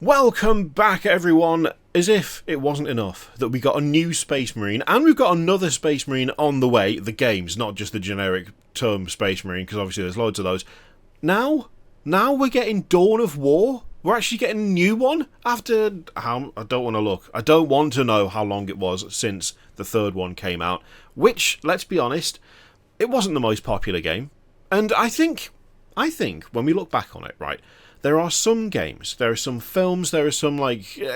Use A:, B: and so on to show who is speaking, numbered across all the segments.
A: Welcome back, everyone. As if it wasn't enough that we got a new Space Marine, and we've got another Space Marine on the way, the games, not just the generic term Space Marine, because obviously there's loads of those. Now we're getting Dawn of War. We're actually getting a new one after, I don't want to look. I don't want to know how long it was since the third one came out, which, let's be honest, it wasn't the most popular game. And I think when we look back on it, right, there are some games, there are some films, there are some,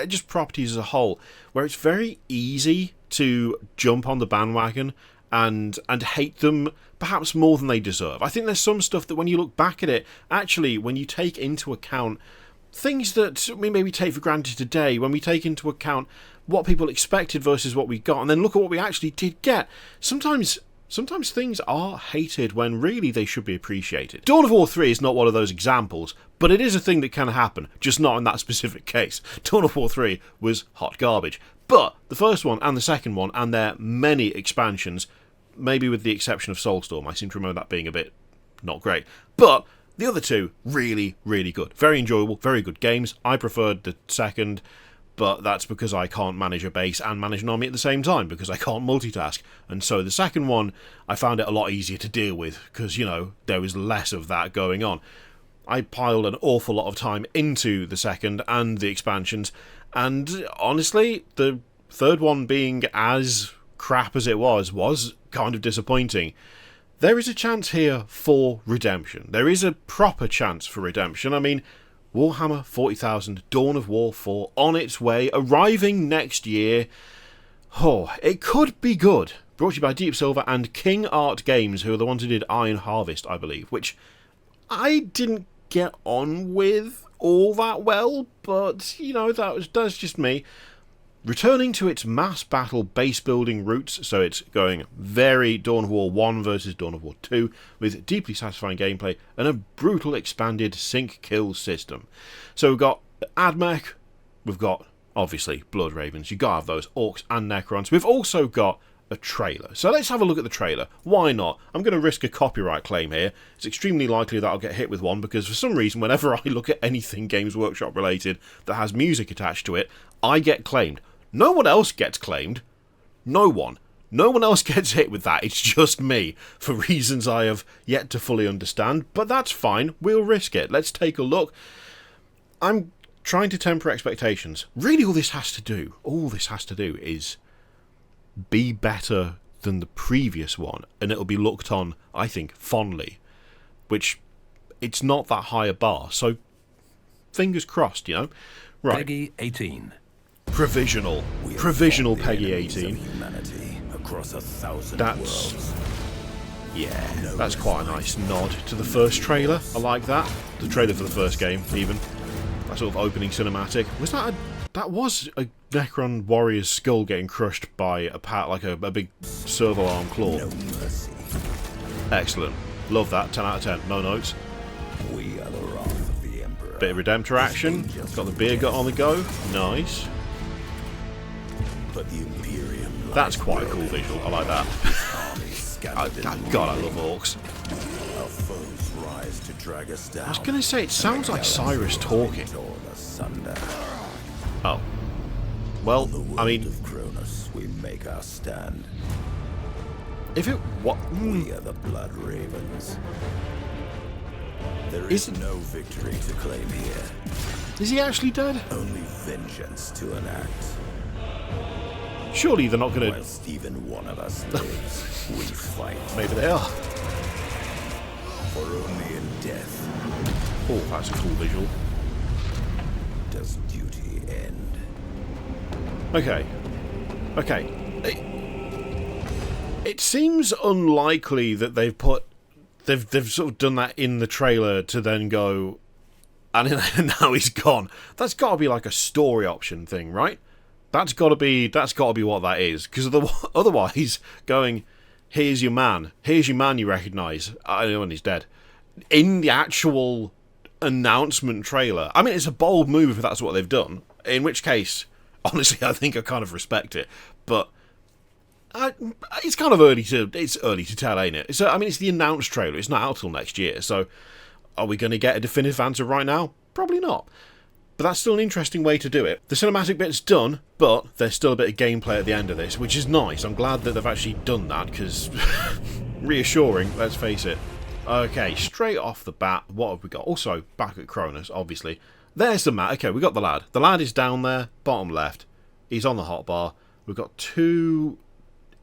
A: just properties as a whole, where it's very easy to jump on the bandwagon and hate them perhaps more than they deserve. I think there's some stuff that when you look back at it, actually, when you take into account things that we maybe take for granted today, when we take into account what people expected versus what we got, and then look at what we actually did get, sometimes things are hated when really they should be appreciated. Dawn of War 3 is not one of those examples, but it is a thing that can happen, just not in that specific case. Dawn of War 3 was hot garbage. But the first one and the second one, and their many expansions, maybe with the exception of Soulstorm, I seem to remember that being a bit not great. But the other two, really, really good. Very enjoyable, very good games. I preferred the second, but that's because I can't manage a base and manage an army at the same time, because I can't multitask. And so the second one, I found it a lot easier to deal with, because, there was less of that going on. I piled an awful lot of time into the second and the expansions, and honestly, the third one being as crap as it was kind of disappointing. There is a chance here for redemption. There is a proper chance for redemption. I mean, Warhammer 40,000 Dawn of War 4 on its way, arriving next year. Oh, it could be good. Brought to you by Deep Silver and King Art Games, who are the ones who did Iron Harvest, I believe, which I didn't get on with all that well, but, that's just me. Returning to its mass battle base building roots, so it's going very Dawn of War 1 versus Dawn of War 2, with deeply satisfying gameplay and a brutal expanded sync kill system. So we've got AdMech, we've got, obviously, Blood Ravens, you've got to have those, Orcs and Necrons. We've also got a trailer. So let's have a look at the trailer. Why not? I'm going to risk a copyright claim here. It's extremely likely that I'll get hit with one, because for some reason, whenever I look at anything Games Workshop related that has music attached to it, I get claimed. No one else gets claimed. No one. No one else gets hit with that. It's just me, for reasons I have yet to fully understand. But that's fine. We'll risk it. Let's take a look. I'm trying to temper expectations. Really, all this has to do is be better than the previous one, and it'll be looked on, I think, fondly. Which, it's not that high a bar, so fingers crossed, Right.
B: Peggy 18.
A: Provisional Peggy 18. That's quite a nice nod to the first trailer. I like that. The trailer for the first game, even. That sort of opening cinematic. That was a Necron warrior's skull getting crushed by a big servo arm claw.
C: No mercy.
A: Excellent. Love that. 10 out of 10. No notes.
C: We are the wrath of the Emperor.
A: Bit of Redemptor action. Got the beer gut on the go. Nice.
C: But the Imperium.
A: That's quite a cool visual. I like that. God, I love orcs.
C: Our foes rise to drag us down.
A: I was going to say, it sounds like Cyrus talking. Oh. Well, I mean,
C: of Cronus, we make our stand.
A: if it... What?
C: We are the Blood Ravens. There is no victory to claim here.
A: Is he actually dead?
C: Only vengeance to enact.
A: Surely they're not going to...
C: Whilst even one of us lives, we fight.
A: Maybe they are.
C: For only in death
A: Oh, that's a cool visual.
C: does duty end.
A: Okay. It seems unlikely that they've sort of done that in the trailer to then go, and now he's gone. That's got to be like a story option thing, right? That's got to be what that is, because otherwise, going, here's your man you recognise. I know when he's dead. In the actual announcement trailer, I mean, it's a bold move if that's what they've done. In which case, honestly, I think I kind of respect it. But it's kind of early to tell, ain't it? It's the announced trailer. It's not out till next year. So, are we going to get a definitive answer right now? Probably not. But that's still an interesting way to do it. The cinematic bit's done, but there's still a bit of gameplay at the end of this, which is nice. I'm glad that they've actually done that, because reassuring, let's face it. Okay, straight off the bat, what have we got? Also, back at Cronus, obviously. There's the map. Okay, we got the lad. The lad is down there, bottom left. He's on the hotbar. We've got 2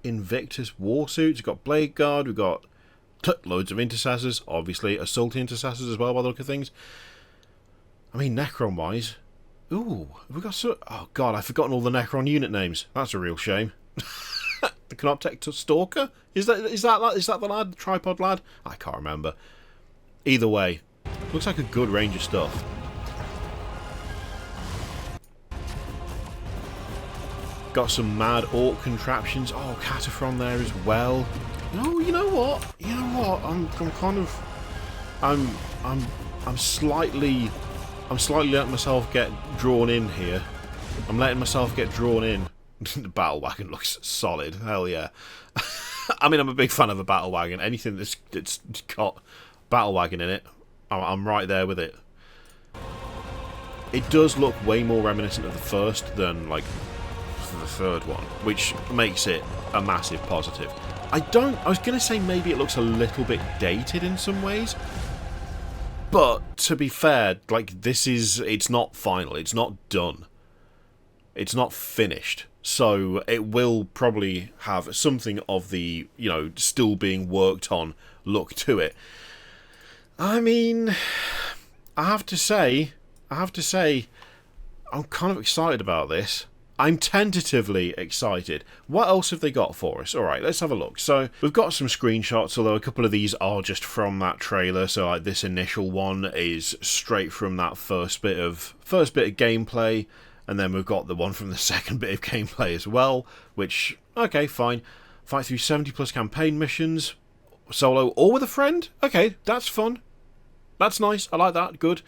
A: Invictus war suits. We've got Blade Guard. We've got loads of intercessors. Obviously, assault intercessors as well, by the look of things. I mean, Necron-wise... Ooh, have we got so... Oh, God, I've forgotten all the Necron unit names. That's a real shame. The Canoptech Stalker? Is that the lad? The tripod lad? I can't remember. Either way, looks like a good range of stuff. Got some mad orc contraptions. Oh, Cataphren there as well. No, you know what? I'm slightly letting myself get drawn in here. I'm letting myself get drawn in. The battle wagon looks solid. Hell yeah. I mean, I'm a big fan of a battle wagon. Anything that's got battle wagon in it, I'm right there with it. It does look way more reminiscent of the first than, like, the third one, which makes it a massive positive. I was going to say maybe it looks a little bit dated in some ways. But, to be fair, like, it's not final. It's not done. It's not finished. So, it will probably have something of the, still being worked on look to it. I mean, I have to say, I'm kind of excited about this. I'm tentatively excited. What else have they got for us? Alright, let's have a look. So, we've got some screenshots, although a couple of these are just from that trailer. So, like, this initial one is straight from that first bit of gameplay. And then we've got the one from the second bit of gameplay as well. Which, okay, fine. Fight through 70 plus campaign missions. Solo or with a friend? Okay, that's fun. That's nice. I like that. Good.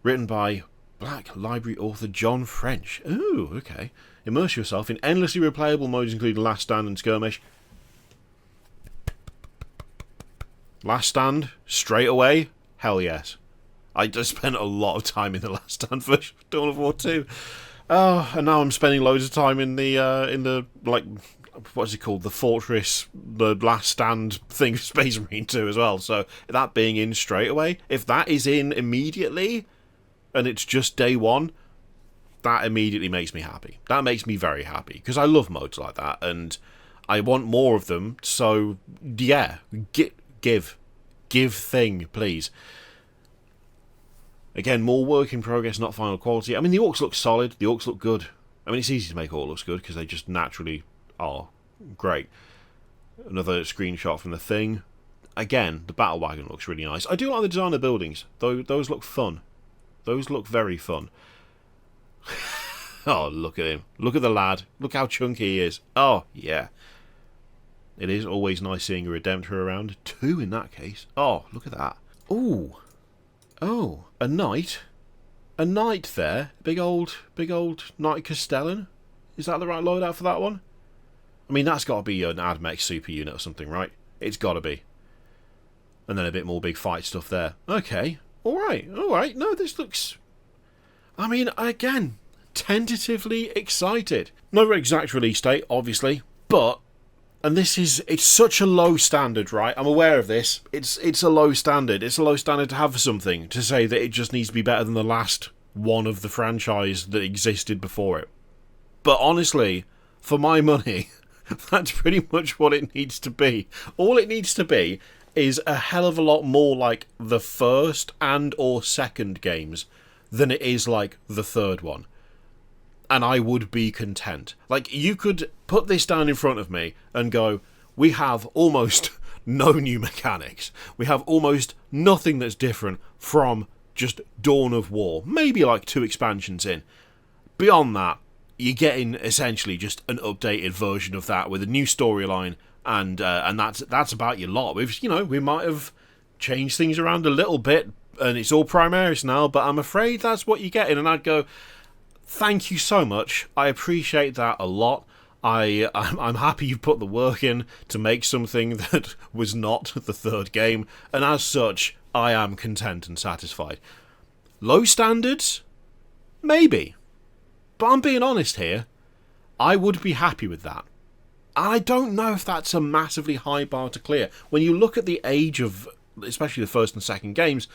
A: Written by Black Library author John French. Ooh, okay. Immerse yourself in endlessly replayable modes including Last Stand and Skirmish. Last Stand? Straight away? Hell yes. I just spent a lot of time in the Last Stand for Dawn of War 2. Oh, and now I'm spending loads of time in the like, what's it called? The Fortress, the Last Stand thing, Space Marine 2 as well. So, that being in straight away, if that is in immediately... and it's just day one, that immediately makes me happy. That makes me very happy, because I love modes like that, and I want more of them, so, yeah, give thing, please. Again, more work in progress, not final quality. I mean, the orcs look solid, the orcs look good. I mean, it's easy to make orcs good, because they just naturally are great. Another screenshot from the thing. Again, the battle wagon looks really nice. I do like the design of the buildings, though those look fun. Those look very fun. Oh, look at him. Look at the lad. Look how chunky he is. Oh, yeah. It is always nice seeing a Redemptor around. 2 in that case. Oh, look at that. Ooh. Oh, a knight. A knight there. Big old Knight Castellan. Is that the right loadout for that one? I mean, that's got to be an AdMech super unit or something, right? It's got to be. And then a bit more big fight stuff there. Okay. Alright. No, this looks... I mean, again, tentatively excited. No exact release date, obviously, but... and it's such a low standard, right? I'm aware of this. It's a low standard. It's a low standard to have for something, to say that it just needs to be better than the last one of the franchise that existed before it. But honestly, for my money, that's pretty much what it needs to be. All it needs to be is a hell of a lot more like the first and or second games than it is like the third one. And I would be content. Like, you could put this down in front of me and go, we have almost no new mechanics. We have almost nothing that's different from just Dawn of War. Maybe like 2 expansions in. Beyond that, you're getting essentially just an updated version of that with a new storyline. And that's about your lot. We might have changed things around a little bit, and it's all Primaris now, but I'm afraid that's what you're getting. And I'd go, thank you so much. I appreciate that a lot. I'm happy you put the work in to make something that was not the third game, and as such, I am content and satisfied. Low standards? Maybe. But I'm being honest here. I would be happy with that. I don't know if that's a massively high bar to clear. When you look at the age of, especially the first and second games,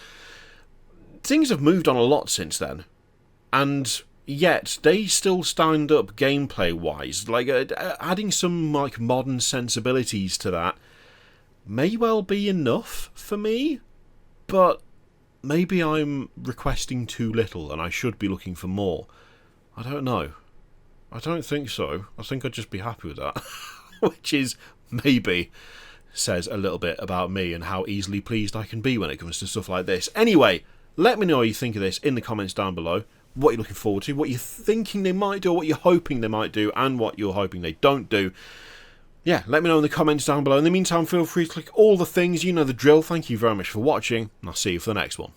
A: things have moved on a lot since then. And yet, they still stand up gameplay-wise. Like, adding some like modern sensibilities to that may well be enough for me, but maybe I'm requesting too little and I should be looking for more. I don't know. I don't think so. I think I'd just be happy with that. Which is, maybe, says a little bit about me and how easily pleased I can be when it comes to stuff like this. Anyway, let me know what you think of this in the comments down below. What you're looking forward to, what you're thinking they might do, or what you're hoping they might do, and what you're hoping they don't do. Yeah, let me know in the comments down below. In the meantime, feel free to click all the things. You know the drill. Thank you very much for watching, and I'll see you for the next one.